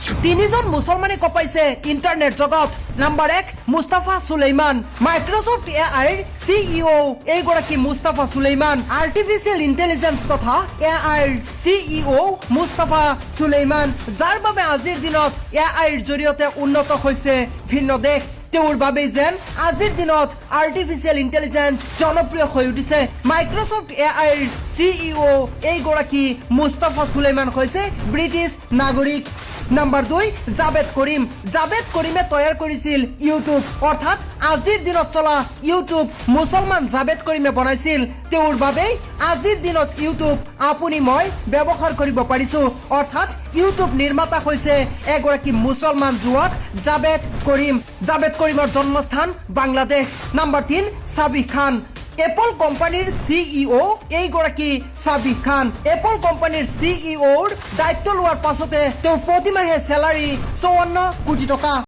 তিনিজন মুছলমানে কপাইছে ইণ্টাৰনেট জগত। নাম্বাৰ 1 মুস্তাফা সুলেইমান, মাইক্ৰছফ্ট এআইৰ CEO। এইগৰাকী মুস্তাফা সুলেইমান আৰ্টিফিচিয়েল ইণ্টেলিজেন্স তথা এআইৰ CEO মুস্তাফা সুলেইমান, যাৰ বাবে আজিৰ দিনত এআইৰ জৰিয়তে উন্নত হৈছে ভিন্ন দেশ। তেওঁৰ বাবে যেন আজিৰ দিনত আৰ্টিফিচিয়েল ইণ্টেলিজেন্স জনপ্ৰিয় হৈ উঠিছে। মাইক্ৰছফ্ট এআইৰ CEO এইগৰাকী মুস্তাফা সুলেইমান হৈছে ব্ৰিটিছ নাগৰিক। নাম্বাৰ 2 জাভেদ কৰিম। জাভেদ কৰিমে তৈয়াৰ কৰিছিল ইউটিউব, অৰ্থাৎ আজিৰ দিনত চলা ইউটিউব মুছলমান জাভেদ কৰিমে বনাইছিল। তেওঁৰ বাবেই আজিৰ দিনত ইউটিউব আপুনি মই ব্যৱহাৰ কৰিব পাৰিছো, অৰ্থাৎ ইউটিউব নিৰ্মাতা হৈছে এগৰাকী মুছলমান যুৱক জাভেদ কৰিম। জাভেদ কৰিমৰ জন্মস্থান বাংলাদেশ। নাম্বাৰ 3 সাবিক খান, এপল কোম্পানীৰ CEO এইগৰাকী সাবিক খান। এপল কোম্পানীৰ CEOৰ দায়িত্ব লোৱাৰ পাছতে তেওঁ প্ৰতিমাহে চেলাৰী 54 কোটি টকা।